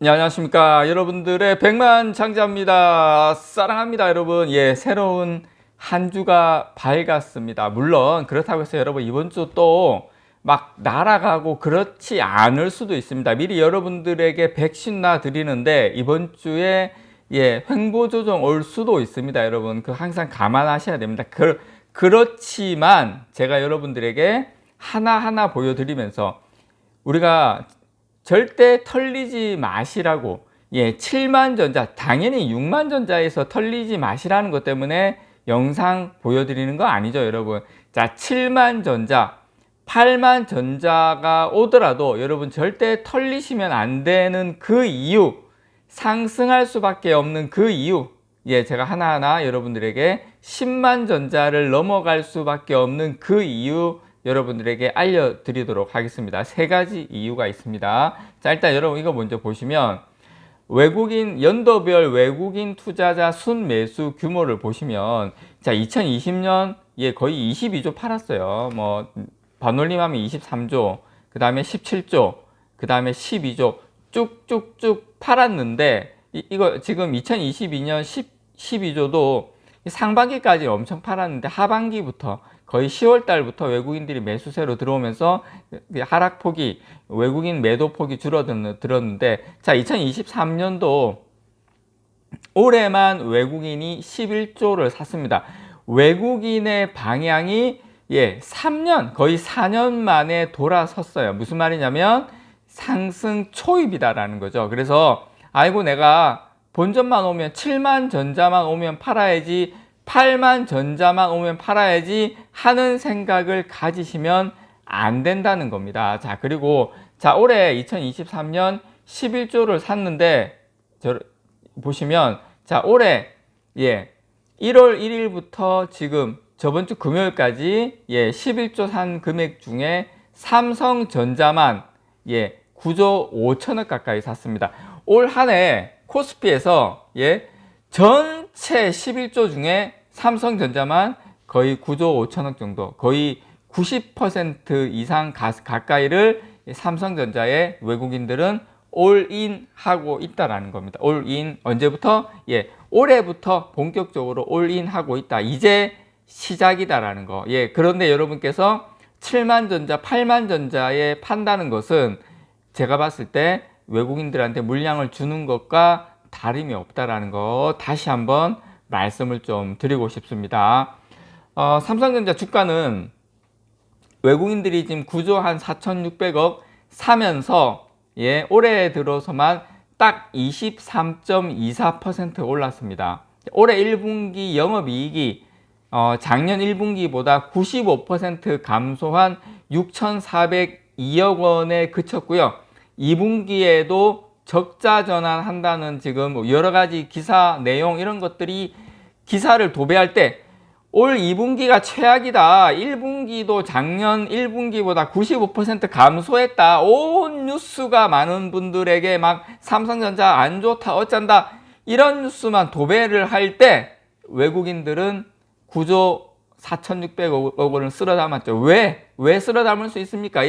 네, 안녕하십니까 여러분들의 백만장자입니다. 사랑합니다 여러분. 새로운 한 주가 밝았습니다. 물론 그렇다고 해서 여러분 이번 주 또 막 날아가고 그렇지 않을 수도 있습니다. 미리 여러분들에게 백신 놔 드리는데 이번 주에 횡보 조정 올 수도 있습니다. 여러분 그 항상 감안하셔야 됩니다. 그렇지만 제가 여러분들에게 하나하나 보여드리면서 우리가 절대 털리지 마시라고 7만 전자, 당연히 6만 전자에서 털리지 마시라는 것 때문에 영상 보여드리는 거 아니죠 여러분. 자, 7만 전자, 8만 전자가 오더라도 여러분 절대 털리시면 안 되는 그 이유, 상승할 수밖에 없는 그 이유, 제가 하나하나 여러분들에게 10만 전자를 넘어갈 수밖에 없는 그 이유 여러분들에게 알려드리도록 하겠습니다. 세 가지 이유가 있습니다. 자, 일단 여러분 이거 먼저 보시면 연도별 외국인 투자자 순매수 규모를 보시면, 자, 2020년 거의 22조 팔았어요. 뭐 반올림하면 23조, 그 다음에 17조, 그 다음에 12조 쭉쭉쭉 팔았는데 이거 지금 2022년 12조도 상반기까지 엄청 팔았는데 하반기부터 거의 10월 달부터 외국인들이 매수세로 들어오면서 하락폭이, 외국인 매도폭이 줄어들었는데, 자, 2023년도 올해만 외국인이 11조를 샀습니다. 외국인의 방향이 3년, 거의 4년 만에 돌아섰어요. 무슨 말이냐면 상승 초입이다라는 거죠. 그래서 아이고 내가 본전만 오면 7만 전자만 오면 팔아야지, 8만 전자만 오면 팔아야지 하는 생각을 가지시면 안 된다는 겁니다. 자, 그리고 자, 올해 2023년 11조를 샀는데 보시면, 자, 올해 1월 1일부터 지금 저번 주 금요일까지 11조 산 금액 중에 삼성전자만 9조 5천억 가까이 샀습니다. 올 한 해 코스피에서 전체 11조 중에 삼성전자만 거의 9조 5천억 정도, 거의 90% 이상 가까이를 삼성전자에 외국인들은 올인 하고 있다라는 겁니다. 올인 언제부터? 올해부터 본격적으로 올인 하고 있다. 이제 시작이다라는 거. 그런데 여러분께서 7만 전자, 8만 전자에 판다는 것은 제가 봤을 때 외국인들한테 물량을 주는 것과 다름이 없다라는 거 다시 한번 말씀을 좀 드리고 싶습니다. 삼성전자 주가는 외국인들이 지금 9조 한 4,600억 사면서 올해 들어서만 딱 23.24% 올랐습니다. 올해 1분기 영업이익이 작년 1분기보다 95% 감소한 6,402억 원에 그쳤고요. 2분기에도 적자 전환한다는 지금 여러 가지 기사 내용, 이런 것들이 기사를 도배할 때 올 2분기가 최악이다, 1분기도 작년 1분기보다 95% 감소했다, 온 뉴스가 많은 분들에게 막 삼성전자 안 좋다 어쩐다 이런 뉴스만 도배를 할 때 외국인들은 9조 4,600억 원을 쓸어 담았죠. 왜 쓸어 담을 수 있습니까?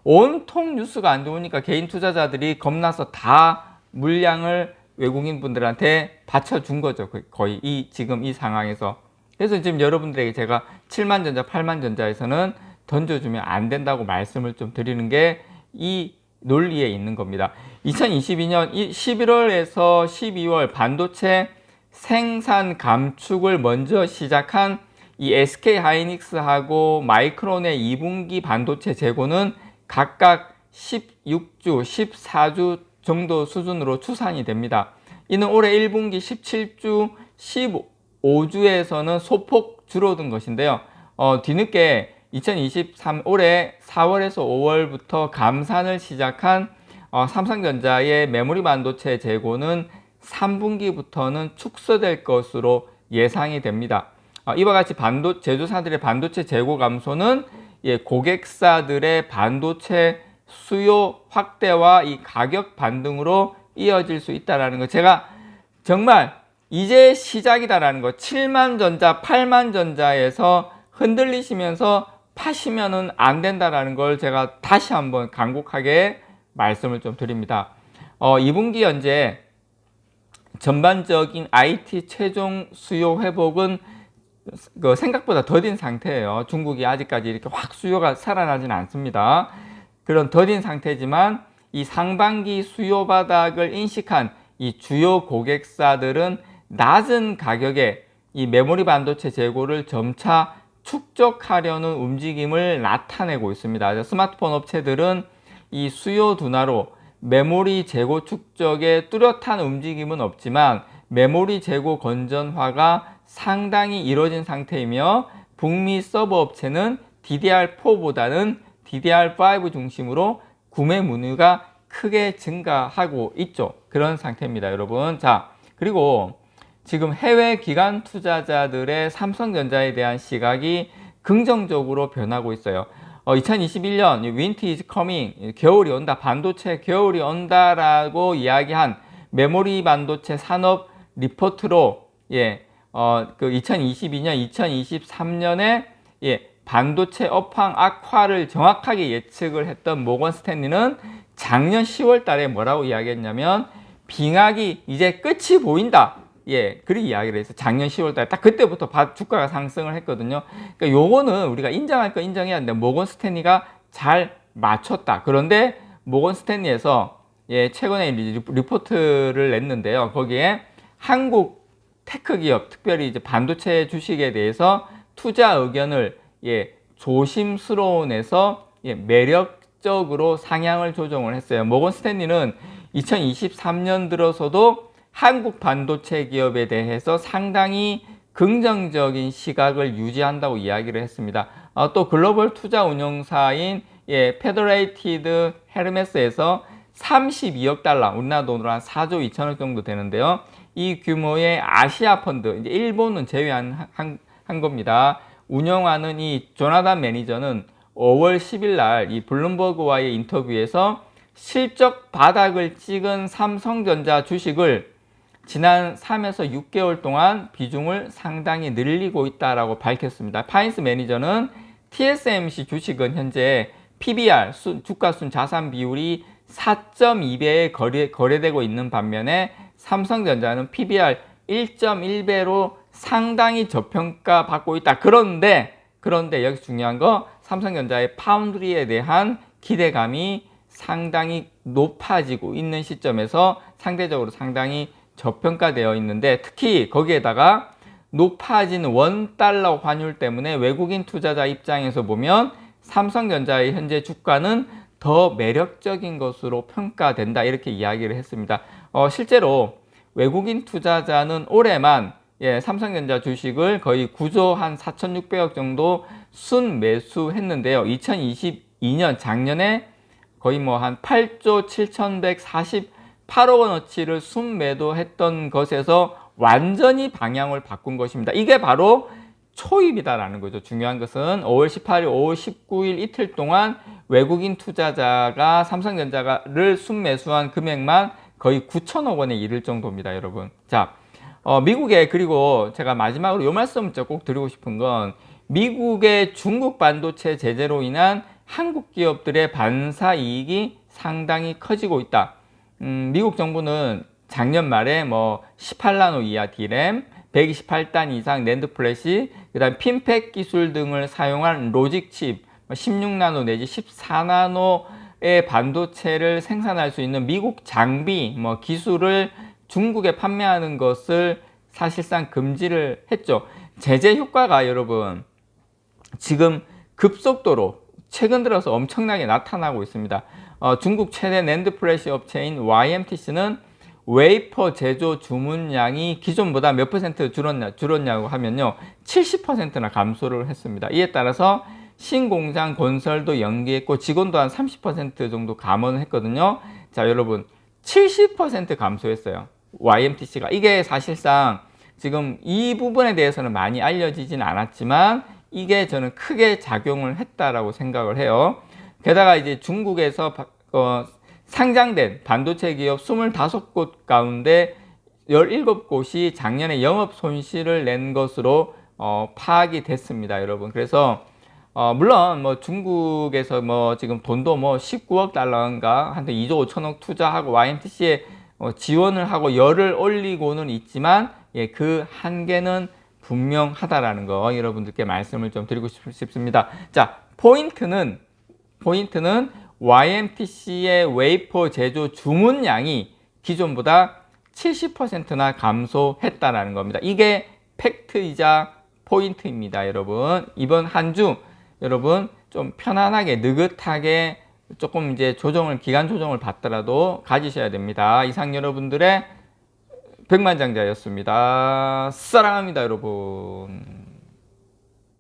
온통 뉴스가 안 좋으니까 개인 투자자들이 겁나서 다 물량을 외국인 분들한테 받쳐준 거죠. 거의 지금 이 상황에서. 그래서 지금 여러분들에게 제가 7만 전자, 8만 전자에서는 던져주면 안 된다고 말씀을 좀 드리는 게 이 논리에 있는 겁니다. 2022년 11월에서 12월 반도체 생산 감축을 먼저 시작한 이 SK하이닉스하고 마이크론의 2분기 반도체 재고는 각각 16주, 14주 정도 수준으로 추산이 됩니다. 이는 올해 1분기 17주, 15주에서는 소폭 줄어든 것인데요. 뒤늦게 2023 올해 4월에서 5월부터 감산을 시작한 삼성전자의 메모리 반도체 재고는 3분기부터는 축소될 것으로 예상이 됩니다. 이와 같이 제조사들의 반도체 재고 감소는 고객사들의 반도체 수요 확대와 이 가격 반등으로 이어질 수 있다는 거, 제가 정말 이제 시작이다라는 거, 7만 전자, 8만 전자에서 흔들리시면서 파시면은 안 된다라는 걸 제가 다시 한번 간곡하게 말씀을 좀 드립니다. 2분기 현재 전반적인 IT 최종 수요 회복은 생각보다 더딘 상태예요. 중국이 아직까지 이렇게 확 수요가 살아나지는 않습니다. 그런 더딘 상태지만 이 상반기 수요 바닥을 인식한 이 주요 고객사들은 낮은 가격에 이 메모리 반도체 재고를 점차 축적하려는 움직임을 나타내고 있습니다. 스마트폰 업체들은 이 수요 둔화로 메모리 재고 축적에 뚜렷한 움직임은 없지만 메모리 재고 건전화가 상당히 이루어진 상태이며 북미 서버 업체는 DDR4보다는 DDR5 중심으로 구매 문의가 크게 증가하고 있죠. 그런 상태입니다, 여러분. 자, 그리고 지금 해외 기관 투자자들의 삼성전자에 대한 시각이 긍정적으로 변하고 있어요. 2021년 Winter is coming, 겨울이 온다, 반도체 겨울이 온다라고 이야기한 메모리 반도체 산업 리포트로 그 2022년, 2023년에 반도체 업황 악화를 정확하게 예측을 했던 모건 스탠리는 작년 10월 달에 뭐라고 이야기했냐면 빙하기 이제 끝이 보인다. 그렇게 이야기를 했어요. 작년 10월 달에 딱 그때부터 주가가 상승을 했거든요. 그러니까 요거는 우리가 인정할 거 인정해야 하는데 모건 스탠리가 잘 맞췄다. 그런데 모건 스탠리에서 최근에 리포트를 냈는데요. 거기에 한국 테크 기업, 특별히 이제 반도체 주식에 대해서 투자 의견을 조심스러운에서 매력적으로 상향을 조정을 했어요. 모건 스탠리는 2023년 들어서도 한국 반도체 기업에 대해서 상당히 긍정적인 시각을 유지한다고 이야기를 했습니다. 또 글로벌 투자 운용사인 페더레이티드 헤르메스에서 32억 달러, 우리나라 돈으로 한 4조 2천억 정도 되는데요. 이 규모의 아시아 펀드, 이제 일본은 제외한 한 겁니다. 운영하는 이 조나단 매니저는 5월 10일 날 이 블룸버그와의 인터뷰에서 실적 바닥을 찍은 삼성전자 주식을 지난 3에서 6개월 동안 비중을 상당히 늘리고 있다라고 밝혔습니다. 파인스 매니저는 TSMC 주식은 현재 PBR, 주가순 자산 비율이 4.2배에 거래되고 있는 반면에 삼성전자는 PBR 1.1배로 상당히 저평가 받고 있다. 그런데 여기 중요한 거, 삼성전자의 파운드리에 대한 기대감이 상당히 높아지고 있는 시점에서 상대적으로 상당히 저평가되어 있는데, 특히 거기에다가 높아진 원달러 환율 때문에 외국인 투자자 입장에서 보면 삼성전자의 현재 주가는 더 매력적인 것으로 평가된다, 이렇게 이야기를 했습니다. 실제로 외국인 투자자는 올해만 삼성전자 주식을 거의 9조 한 4,600억 정도 순매수했는데요. 2022년 작년에 거의 뭐 한 8조 7,148억 원어치를 순매도했던 것에서 완전히 방향을 바꾼 것입니다. 이게 바로 초입이다라는 거죠. 중요한 것은 5월 18일, 5월 19일 이틀 동안 외국인 투자자가 삼성전자를 순매수한 금액만 거의 9천억 원에 이를 정도입니다, 여러분. 자, 미국에, 그리고 제가 마지막으로 이 말씀을 꼭 드리고 싶은 건, 미국의 중국 반도체 제재로 인한 한국 기업들의 반사 이익이 상당히 커지고 있다. 미국 정부는 작년 말에 뭐 18나노 이하 D램, 128단 이상 낸드 플래시, 그다음 핀팩 기술 등을 사용한 로직 칩, 16나노 내지 14나노의 반도체를 생산할 수 있는 미국 장비, 기술을 중국에 판매하는 것을 사실상 금지를 했죠. 제재 효과가 여러분 지금 급속도로 최근 들어서 엄청나게 나타나고 있습니다. 중국 최대 낸드 플래시 업체인 YMTC는 웨이퍼 제조 주문량이 기존보다 몇 퍼센트 줄었냐고 하면요, 70%나 감소를 했습니다. 이에 따라서 신공장 건설도 연기했고 직원도 한 30% 정도 감원을 했거든요. 자, 여러분 70% 감소했어요, YMTC가. 이게 사실상 지금 이 부분에 대해서는 많이 알려지진 않았지만 이게 저는 크게 작용을 했다라고 생각을 해요. 게다가 이제 중국에서 상장된 반도체 기업 25곳 가운데 17곳이 작년에 영업 손실을 낸 것으로 파악이 됐습니다, 여러분. 그래서 물론 뭐 중국에서 뭐 지금 돈도 뭐 19억 달러인가 한테 2조 5천억 투자하고 YMTC에 지원을 하고 열을 올리고는 있지만 예, 그 한계는 분명하다라는 거 여러분들께 말씀을 좀 드리고 싶습니다. 자, 포인트는 YMTC의 웨이퍼 제조 주문량이 기존보다 70%나 감소했다라는 겁니다. 이게 팩트이자 포인트입니다, 여러분. 이번 한 주 여러분 좀 편안하게 느긋하게 조금 이제 기간 조정을 받더라도 가지셔야 됩니다. 이상 여러분들의 백만장자였습니다. 사랑합니다, 여러분.